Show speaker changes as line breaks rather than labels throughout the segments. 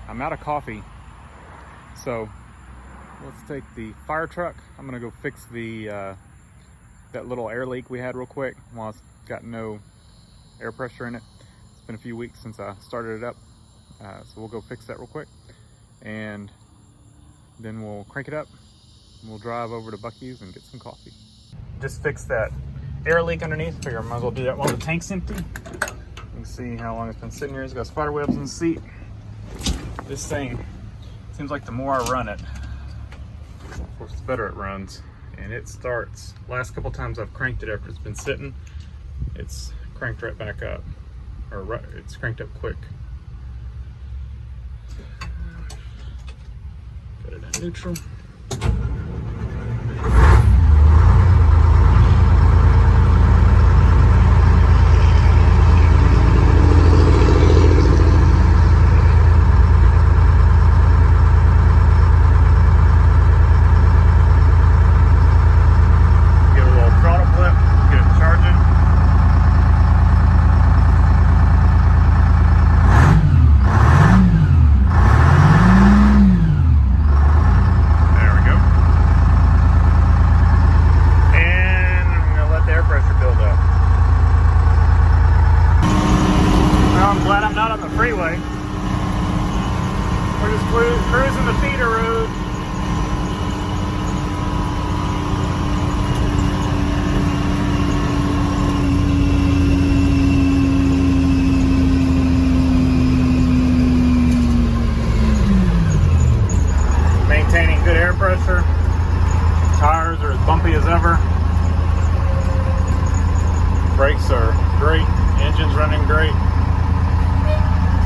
I'm out of coffee. So let's take the fire truck. I'm gonna go fix the that little air leak we had real quick while it's got no air pressure in it. It's been a few weeks since I started it up. So we'll go fix that real quick. And then we'll crank it up. And we'll drive over to Buc-ee's and get some coffee. Just fixed that air leak underneath. Figure I might as well do that while the tank's empty. You can see how long it's been sitting here. It's got spider webs in the seat. This thing seems like the more I run it, of course, the better it runs. And it starts. Last couple times I've cranked it after it's been sitting, it's cranked right back up, or it's cranked up quick. Put it in neutral. Freeway. We're just cruising the feeder road. Maintaining good air pressure. Tires are as bumpy as ever. Brakes are great. Engine's running great.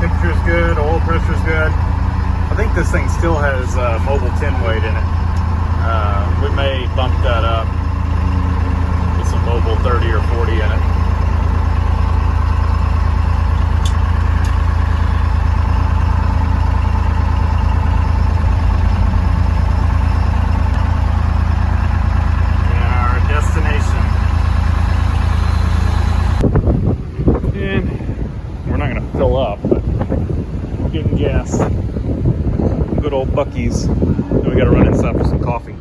Temperature's good, oil pressure's good. I think this thing still has mobile 10 weight in it. We may bump that up with some mobile 30 or 40 in it. Our destination. And we're not going to fill up, but getting gas. Good old Buc-ee's. Then we got to run inside for some coffee.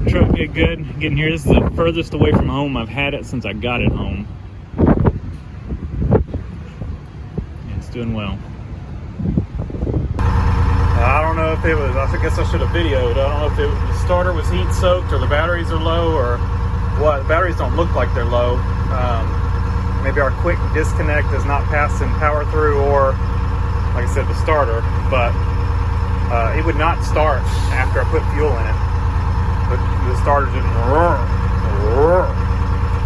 Truck did good getting here. This is the furthest away from home I've had it since I got it home. And it's doing well. I don't know if it was, I guess I should have videoed. I don't know if the starter was heat soaked or the batteries are low or what. The batteries don't look like they're low. Maybe our quick disconnect is not passing power through, or like I said, the starter, but it would not start after I put fuel in it. The starter didn't roar.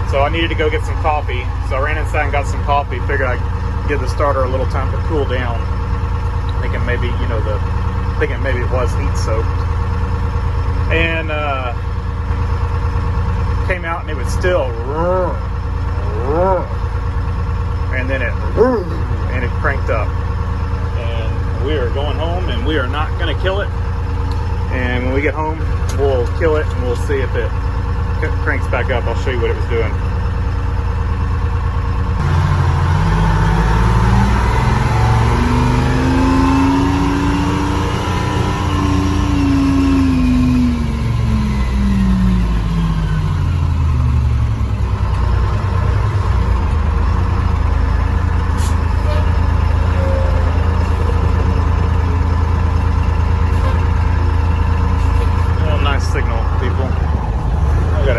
So I needed to go get some coffee. So I ran inside and got some coffee. Figured I'd give the starter a little time to cool down. Thinking maybe, thinking maybe it was heat soaked. And came out and it was still roar. And then it cranked up, and we are going home, and we are not going to kill it. And when we get home, we'll kill it, and we'll see if it cranks back up. I'll show you what it was doing.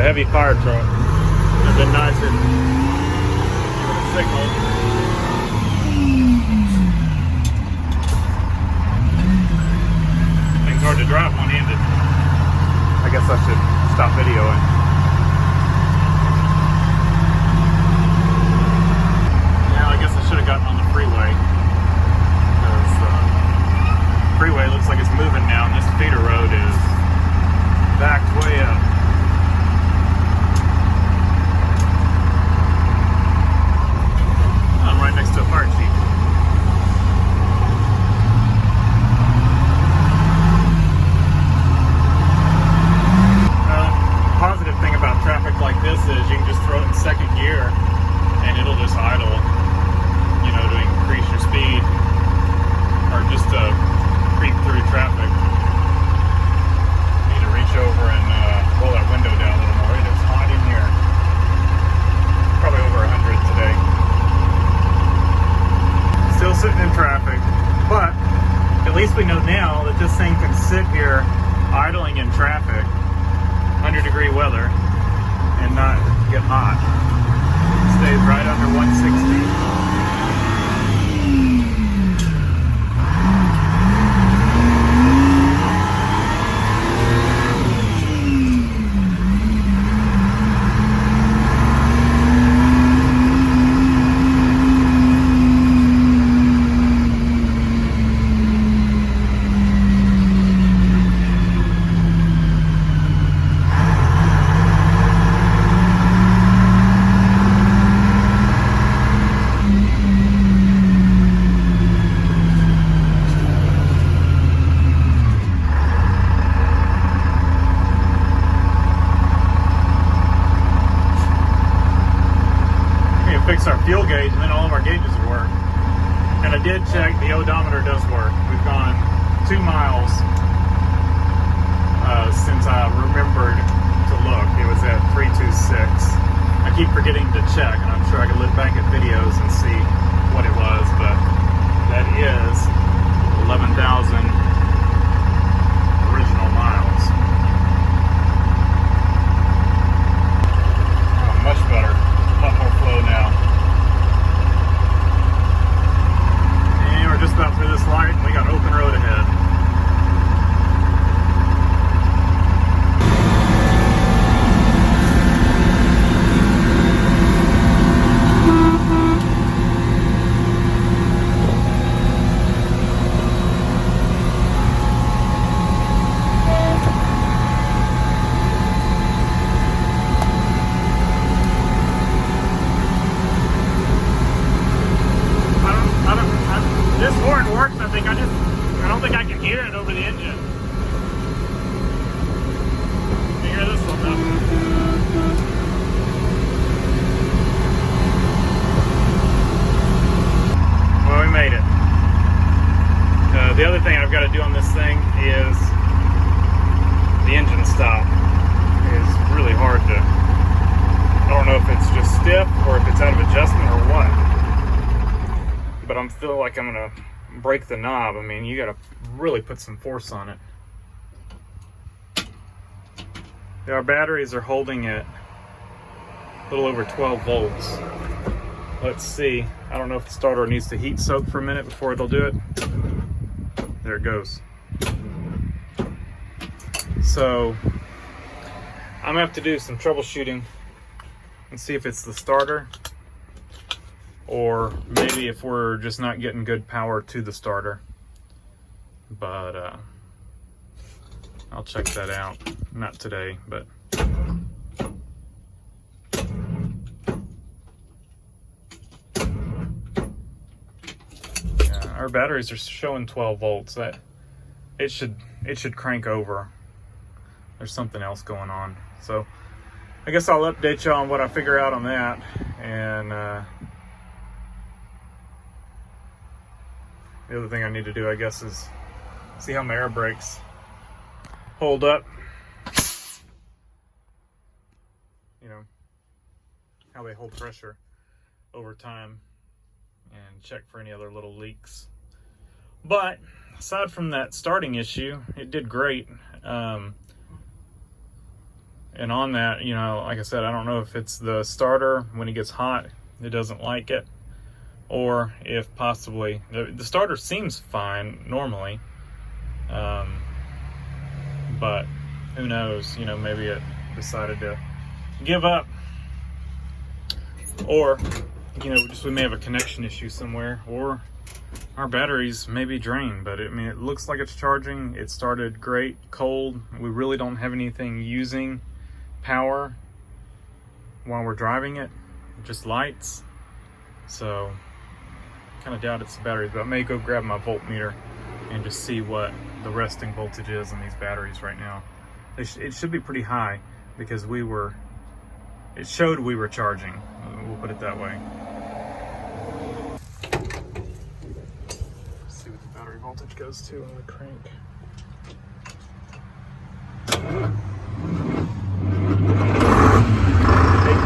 Heavy fire truck. It's been nice and give it a signal. Thing's hard to drive one-handed. I guess I should stop videoing. Yeah, I guess I should have gotten on the freeway, because the freeway looks like it's moving now, and this feeder road is backed way up. sitting in traffic. But at least we know now that this thing can sit here idling in traffic, 100-degree weather, and not get hot. It stays right under 160. Fix our fuel gauge and then all of our gauges would work. And I did check, the odometer does work. We've gone 2 miles since I remembered to look. It was at 326. I keep forgetting to check, and I'm sure I could look back at videos and see what it was, but that is 11,000 original miles. Oh, much better. A lot more flow now. And we're just about through this light and we got open road ahead. This horn works, I think. I don't think I can hear it over the engine. You hear this one though? Well, we made it. The other thing I've got to do on this thing is the engine stop is really hard to, I don't know if it's just stiff or if it's out of adjustment or what. But I'm feel like I'm gonna break the knob. I mean, you gotta really put some force on it. Our batteries are holding at a little over 12 volts. Let's see. I don't know if the starter needs to heat soak for a minute before it'll do it. There it goes. So I'm gonna have to do some troubleshooting and see if it's the starter, or maybe if we're just not getting good power to the starter. But I'll check that out. Not today, but yeah, our batteries are showing 12 volts. That it should crank over. There's something else going on. So I guess I'll update you on what I figure out on that. And the other thing I need to do, I guess, is see how my air brakes hold up. You know, how they hold pressure over time, and check for any other little leaks. But aside from that starting issue, it did great. And on that, you know, like I said, I don't know if it's the starter. When it gets hot, it doesn't like it. Or if possibly the starter seems fine normally, but who knows, you know, maybe it decided to give up, or you know, just we may have a connection issue somewhere, or our batteries may be drained. But I mean, it looks like it's charging. It started great cold. We really don't have anything using power while we're driving it, just lights. So kind of doubt it's the batteries, but I may go grab my voltmeter and just see what the resting voltage is on these batteries right now. It should be pretty high because it showed we were charging. We'll put it that way. Let's see what the battery voltage goes to on the crank. 8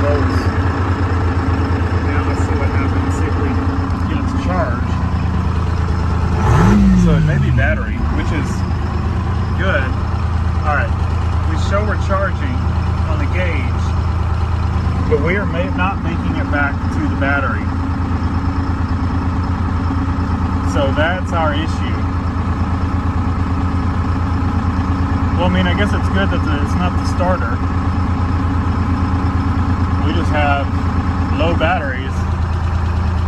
volts. Now let's see what happens. See if we get it to charge. but we are not making it back to the battery. So that's our issue. Well, I mean, I guess it's good that it's not the starter. We just have low batteries